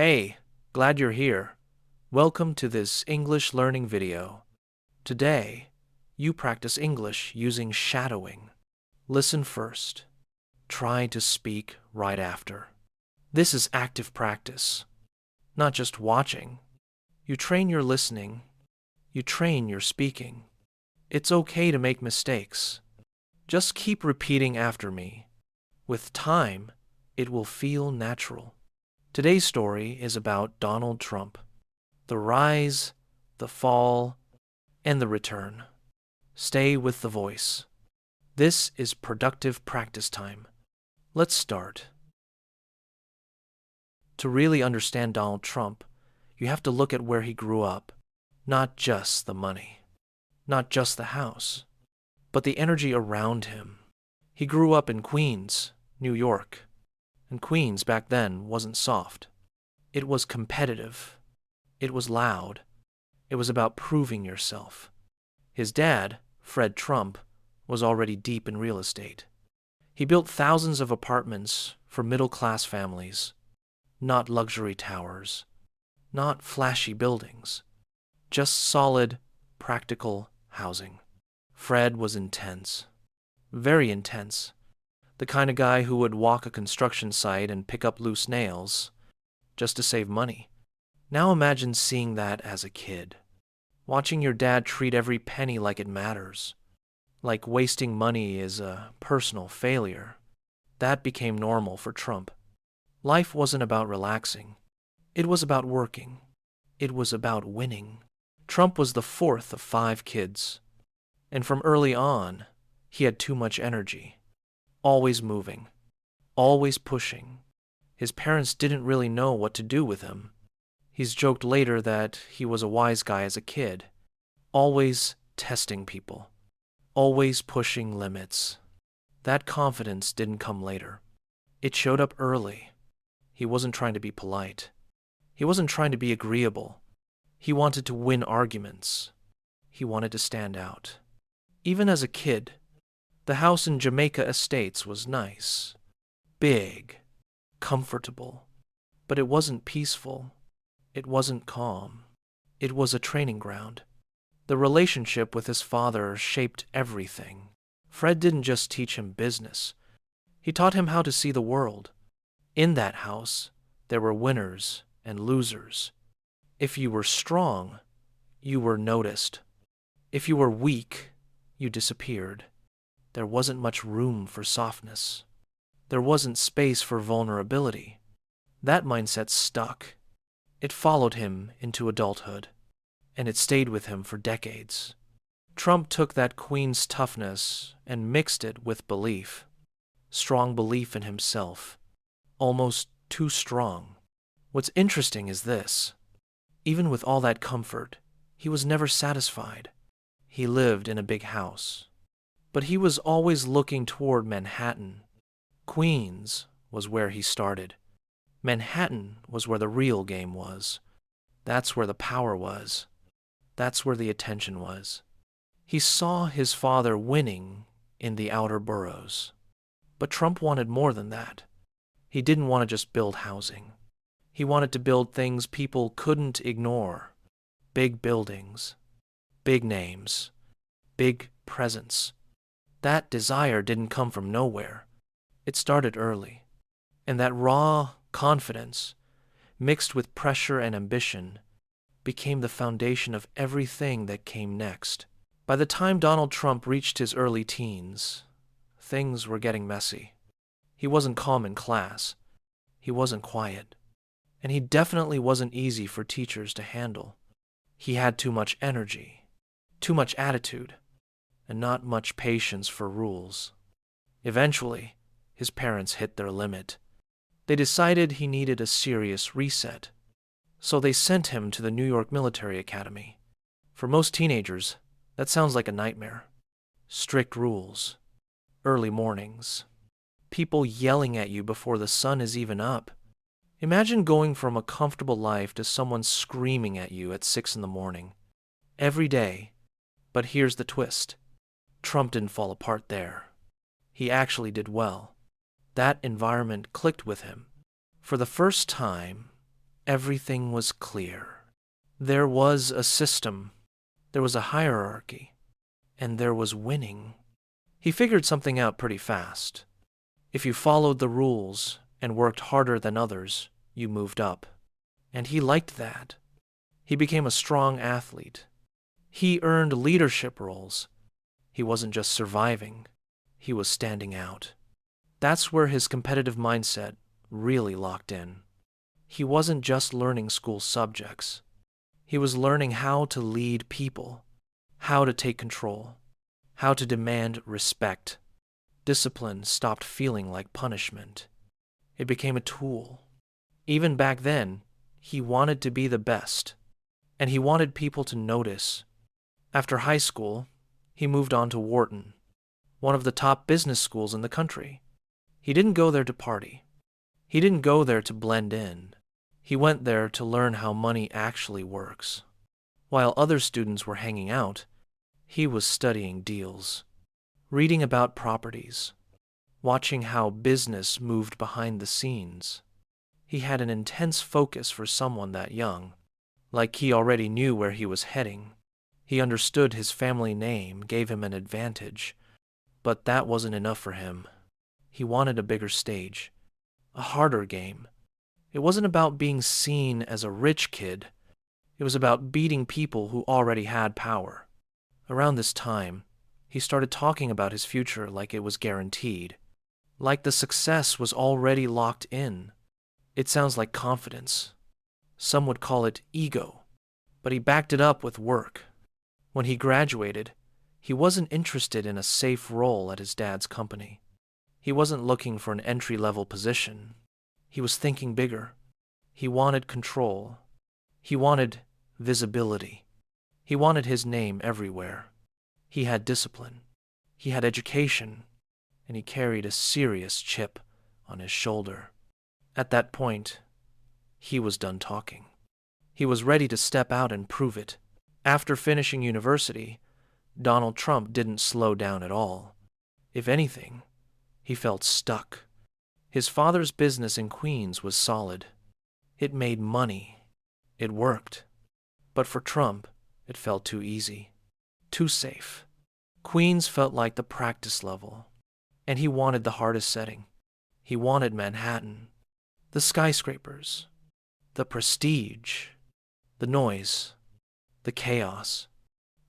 Hey, glad you're here. Welcome to this English learning video. Today, you practice English using shadowing. Listen first. Try to speak right after. This is active practice, not just watching. You train your listening. You train your speaking. It's okay to make mistakes. Just keep repeating after me. With time, it will feel natural. Today's story is about Donald Trump. The rise, the fall, and the return. Stay with the voice. This is productive practice time. Let's start. To really understand Donald Trump, you have to look at where he grew up. Not just the money. Not just the house. But the energy around him. He grew up in Queens, New York. And Queens back then wasn't soft. It was competitive. It was loud. It was about proving yourself. His dad, Fred Trump, was already deep in real estate. He built thousands of apartments for middle-class families. Not luxury towers. Not flashy buildings. Just solid, practical housing. Fred was intense. Very intense. The kind of guy who would walk a construction site and pick up loose nails just to save money. Now imagine seeing that as a kid. Watching your dad treat every penny like it matters. Like wasting money is a personal failure. That became normal for Trump. Life wasn't about relaxing. It was about working. It was about winning. Trump was the fourth of 5 kids. And from early on, he had too much energy. Always moving, always pushing. His parents didn't really know what to do with him. He's joked later that he was a wise guy as a kid, always testing people, always pushing limits. That confidence didn't come later. It showed up early. He wasn't trying to be polite. He wasn't trying to be agreeable. He wanted to win arguments. He wanted to stand out. Even as a kid, the house in Jamaica Estates was nice, big, comfortable, but it wasn't peaceful. It wasn't calm. It was a training ground. The relationship with his father shaped everything. Fred didn't just teach him business. He taught him how to see the world. In that house, there were winners and losers. If you were strong, you were noticed. If you were weak, you disappeared. There wasn't much room for softness. There wasn't space for vulnerability. That mindset stuck. It followed him into adulthood, and it stayed with him for decades. Trump took that Queen's toughness and mixed it with belief. Strong belief in himself. Almost too strong. What's interesting is this. Even with all that comfort, he was never satisfied. He lived in a big house. But he was always looking toward Manhattan. Queens was where he started. Manhattan was where the real game was. That's where the power was. That's where the attention was. He saw his father winning in the outer boroughs. But Trump wanted more than that. He didn't want to just build housing. He wanted to build things people couldn't ignore. Big buildings. Big names. Big presence. That desire didn't come from nowhere. It started early. And that raw confidence, mixed with pressure and ambition, became the foundation of everything that came next. By the time Donald Trump reached his early teens, things were getting messy. He wasn't calm in class. He wasn't quiet. And he definitely wasn't easy for teachers to handle. He had too much energy, too much attitude, and not much patience for rules. Eventually, his parents hit their limit. They decided he needed a serious reset, so they sent him to the New York Military Academy. For most teenagers, that sounds like a nightmare. Strict rules, early mornings, people yelling at you before the sun is even up. Imagine going from a comfortable life to someone screaming at you at 6 in the morning. Every day. But here's the twist. Trump didn't fall apart there. He actually did well. That environment clicked with him. For the first time, Everything was clear. There was a system, there was a hierarchy, and there was winning. He figured something out pretty fast. If you followed the rules and worked harder than others, you moved up. And he liked that. He became a strong athlete. He earned leadership roles. He wasn't just surviving, he was standing out. That's where his competitive mindset really locked in. He wasn't just learning school subjects. He was learning how to lead people, how to take control, how to demand respect. Discipline stopped feeling like punishment. It became a tool. Even back then, he wanted to be the best, and he wanted people to notice. After high school, he moved on to Wharton, one of the top business schools in the country. He didn't go there to party. He didn't go there to blend in. He went there to learn how money actually works. While other students were hanging out, he was studying deals, reading about properties, watching how business moved behind the scenes. He had an intense focus for someone that young, like he already knew where he was heading. He understood his family name gave him an advantage, but that wasn't enough for him. He wanted a bigger stage, a harder game. It wasn't about being seen as a rich kid. It was about beating people who already had power. Around this time, he started talking about his future like it was guaranteed, like the success was already locked in. It sounds like confidence. Some would call it ego, but he backed it up with work. When he graduated, he wasn't interested in a safe role at his dad's company. He wasn't looking for an entry-level position. He was thinking bigger. He wanted control. He wanted visibility. He wanted his name everywhere. He had discipline. He had education. And he carried a serious chip on his shoulder. At that point, he was done talking. He was ready to step out and prove it. After finishing university, Donald Trump didn't slow down at all. If anything, he felt stuck. His father's business in Queens was solid. It made money. It worked. But for Trump, it felt too easy, too safe. Queens felt like the practice level, and he wanted the hardest setting. He wanted Manhattan, the skyscrapers, the prestige, the noise, the chaos.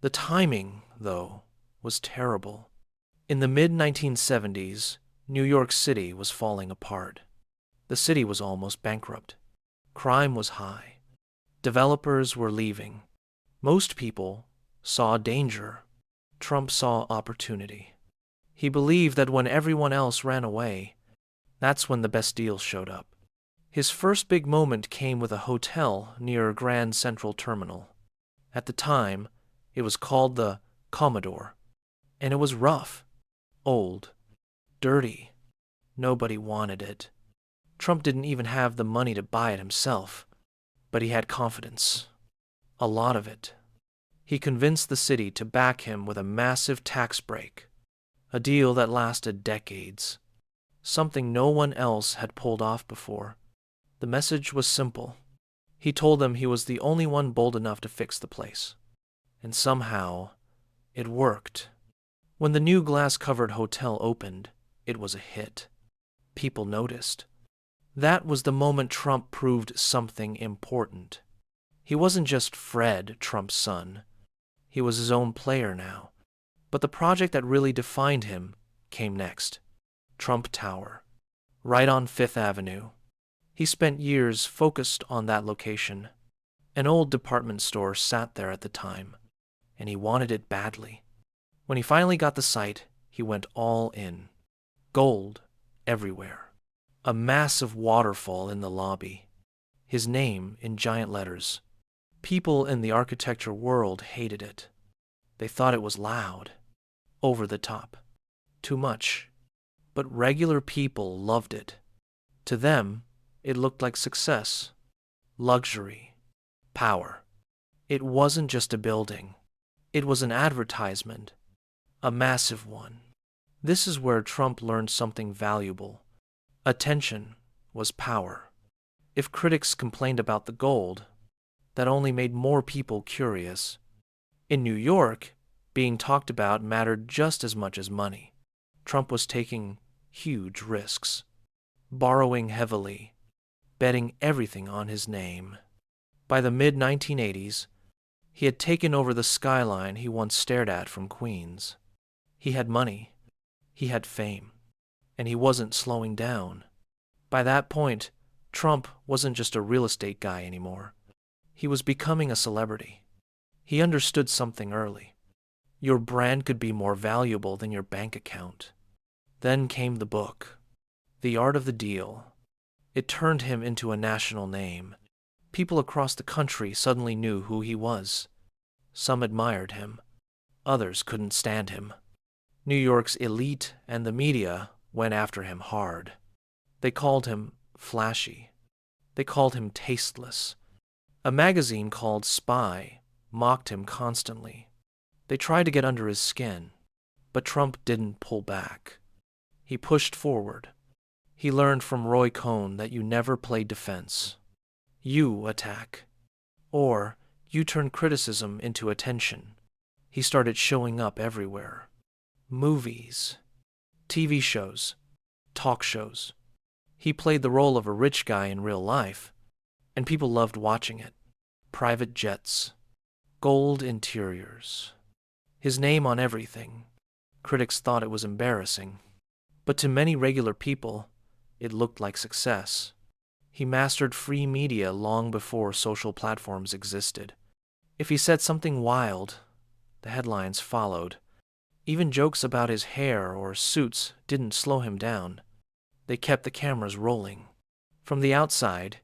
The timing, though, was terrible. In the mid-1970s, New York City was falling apart. The city was almost bankrupt. Crime was high. Developers were leaving. Most people saw danger. Trump saw opportunity. He believed that when everyone else ran away, that's when the best deals showed up. His first big moment came with a hotel near Grand Central Terminal. At the time, it was called the Commodore, and it was rough, old, dirty. Nobody wanted it. Trump didn't even have the money to buy it himself, but he had confidence. A lot of it. He convinced the city to back him with a massive tax break, a deal that lasted decades, something no one else had pulled off before. The message was simple. He told them he was the only one bold enough to fix the place. And somehow, it worked. When the new glass-covered hotel opened, it was a hit. People noticed. That was the moment Trump proved something important. He wasn't just Fred, Trump's son. He was his own player now. But the project that really defined him came next. Trump Tower, right on Fifth Avenue. He spent years focused on that location. An old department store sat there at the time, and he wanted it badly. When he finally got the site, he went all in. Gold everywhere. A massive waterfall in the lobby. His name in giant letters. People in the architecture world hated it. They thought it was loud, over the top, too much. But regular people loved it. To them, it looked like success, luxury, power. It wasn't just a building. It was an advertisement, a massive one. This is where Trump learned something valuable. Attention was power. If critics complained about the gold, that only made more people curious. In New York, being talked about mattered just as much as money. Trump was taking huge risks, borrowing heavily, betting everything on his name. By the mid-1980s, he had taken over the skyline he once stared at from Queens. He had money, he had fame, and he wasn't slowing down. By that point, Trump wasn't just a real estate guy anymore. He was becoming a celebrity. He understood something early. Your brand could be more valuable than your bank account. Then came the book, The Art of the Deal. It turned him into a national name. People across the country suddenly knew who he was. Some admired him. Others couldn't stand him. New York's elite and the media went after him hard. They called him flashy. They called him tasteless. A magazine called Spy mocked him constantly. They tried to get under his skin, but Trump didn't pull back. He pushed forward. He learned from Roy Cohn that you never play defense. You attack. Or you turn criticism into attention. He started showing up everywhere. Movies, TV shows, talk shows. He played the role of a rich guy in real life, and people loved watching it. Private jets, gold interiors, his name on everything. Critics thought it was embarrassing, but to many regular people, it looked like success. He mastered free media long before social platforms existed. If he said something wild, the headlines followed. Even jokes about his hair or suits didn't slow him down. They kept the cameras rolling. From the outside,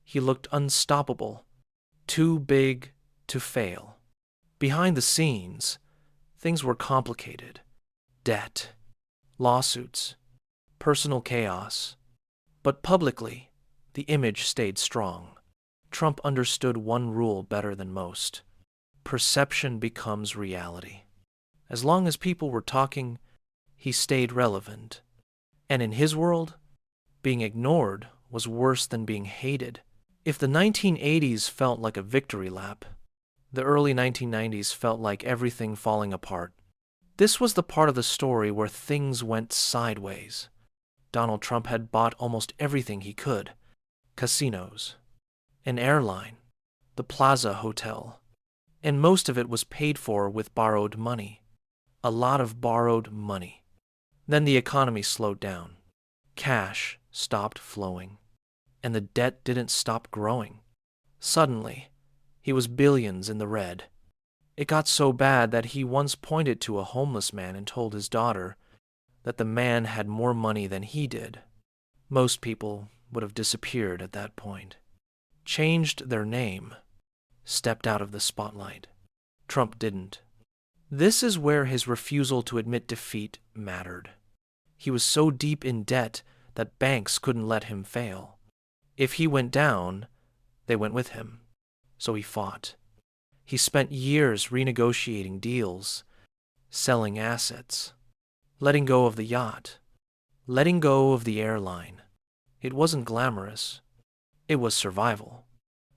he looked unstoppable, too big to fail. Behind the scenes, things were complicated. Debt, lawsuits, personal chaos. But publicly, the image stayed strong. Trump understood one rule better than most. Perception becomes reality. As long as people were talking, he stayed relevant. And in his world, being ignored was worse than being hated. If the 1980s felt like a victory lap, the early 1990s felt like everything falling apart. This was the part of the story where things went sideways. Donald Trump had bought almost everything he could. Casinos, an airline, the Plaza Hotel, and most of it was paid for with borrowed money. A lot of borrowed money. Then the economy slowed down. Cash stopped flowing, and the debt didn't stop growing. Suddenly, he was billions in the red. It got so bad that he once pointed to a homeless man and told his daughter that the man had more money than he did. Most people would have disappeared at that point, changed their name, stepped out of the spotlight. Trump didn't. This is where his refusal to admit defeat mattered. He was so deep in debt that banks couldn't let him fail. If he went down, they went with him. So he fought. He spent years renegotiating deals, selling assets, letting go of the yacht, letting go of the airline. It wasn't glamorous. It was survival.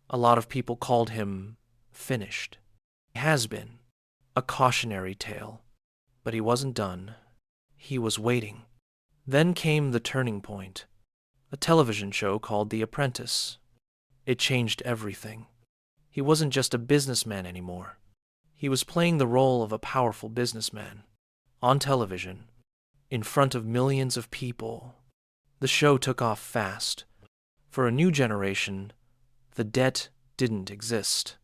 A lot of people called him finished. He has been. A cautionary tale. But he wasn't done. He was waiting. Then came the turning point. A television show called The Apprentice. It changed everything. He wasn't just a businessman anymore. He was playing the role of a powerful businessman. On television, in front of millions of people. The show took off fast. For a new generation, the debt didn't exist.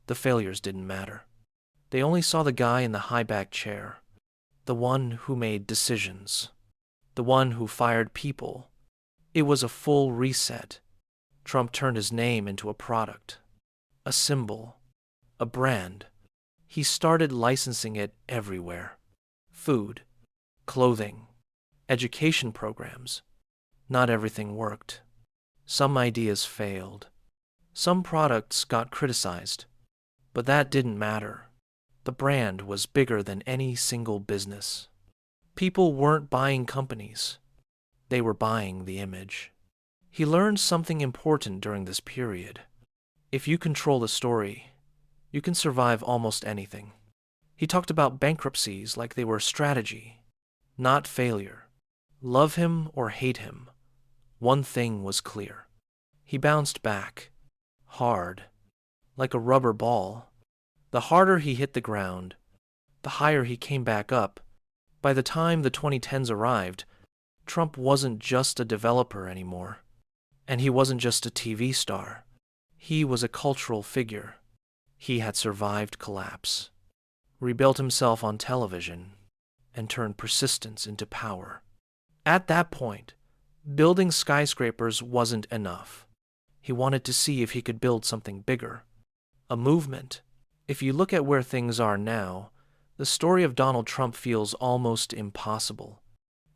The failures didn't matter. They only saw the guy in the high-back chair, the one who made decisions, the one who fired people. It was a full reset. Trump turned his name into a product, a symbol, a brand. He started licensing it everywhere. Food, clothing, education programs. Not everything worked. Some ideas failed. Some products got criticized. But that didn't matter. The brand was bigger than any single business. People weren't buying companies. They were buying the image. He learned something important during this period. If you control the story, you can survive almost anything. He talked about bankruptcies like they were strategy, not failure. Love him or hate him, one thing was clear. He bounced back, hard, like a rubber ball. The harder he hit the ground, the higher he came back up. By the time the 2010s arrived, Trump wasn't just a developer anymore. And he wasn't just a TV star. He was a cultural figure. He had survived collapse, rebuilt himself on television, and turned persistence into power. At that point, building skyscrapers wasn't enough. He wanted to see if he could build something bigger, a movement. If you look at where things are now, the story of Donald Trump feels almost impossible.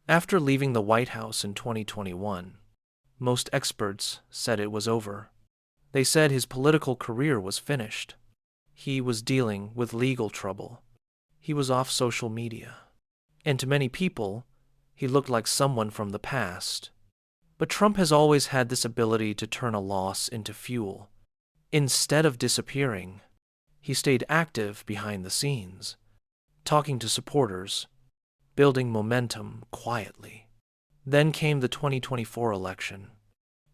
After leaving the White House in 2021, most experts said it was over. They said his political career was finished. He was dealing with legal trouble. He was off social media. And to many people, he looked like someone from the past. But Trump has always had this ability to turn a loss into fuel. Instead of disappearing, he stayed active behind the scenes, talking to supporters, building momentum quietly. Then came the 2024 election,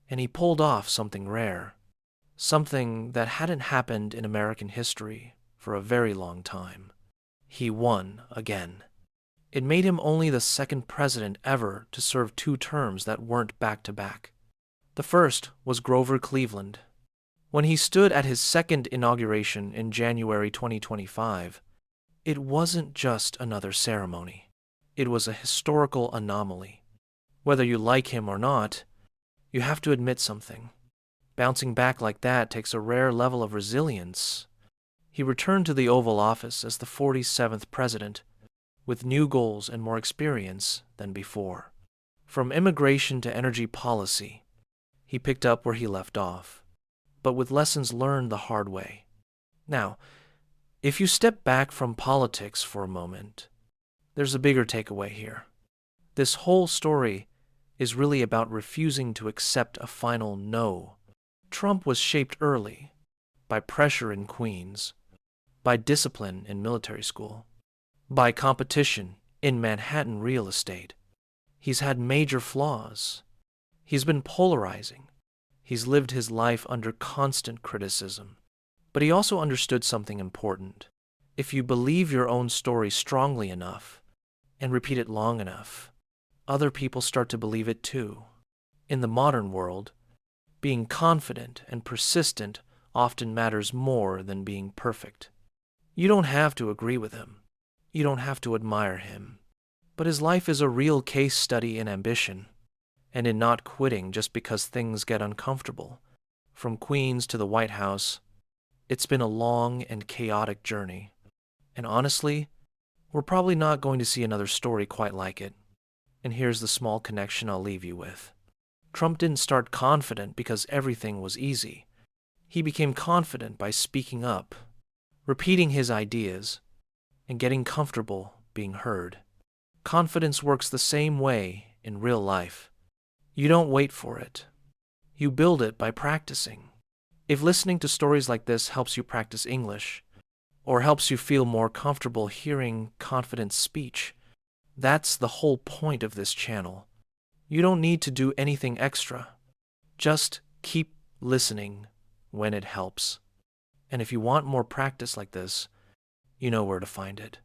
and he pulled off something rare, something that hadn't happened in American history for a very long time. He won again. It made him only the second president ever to serve 2 terms that weren't back-to-back. The first was Grover Cleveland. When he stood at his second inauguration in January 2025, it wasn't just another ceremony. It was a historical anomaly. Whether you like him or not, you have to admit something. Bouncing back like that takes a rare level of resilience. He returned to the Oval Office as the 47th president, with new goals and more experience than before. From immigration to energy policy, he picked up where he left off, but with lessons learned the hard way. Now, if you step back from politics for a moment, there's a bigger takeaway here. This whole story is really about refusing to accept a final no. Trump was shaped early by pressure in Queens, by discipline in military school, by competition in Manhattan real estate. He's had major flaws. He's been polarizing. He's lived his life under constant criticism. But he also understood something important. If you believe your own story strongly enough and repeat it long enough, other people start to believe it too. In the modern world, being confident and persistent often matters more than being perfect. You don't have to agree with him. You don't have to admire him. But his life is a real case study in ambition, and in not quitting just because things get uncomfortable. From Queens to the White House, it's been a long and chaotic journey. And honestly, we're probably not going to see another story quite like it. And here's the small connection I'll leave you with. Trump didn't start confident because everything was easy. He became confident by speaking up, repeating his ideas, and getting comfortable being heard. Confidence works the same way in real life. You don't wait for it. You build it by practicing. If listening to stories like this helps you practice English, or helps you feel more comfortable hearing confident speech, that's the whole point of this channel. You don't need to do anything extra. Just keep listening when it helps. And if you want more practice like this, you know where to find it.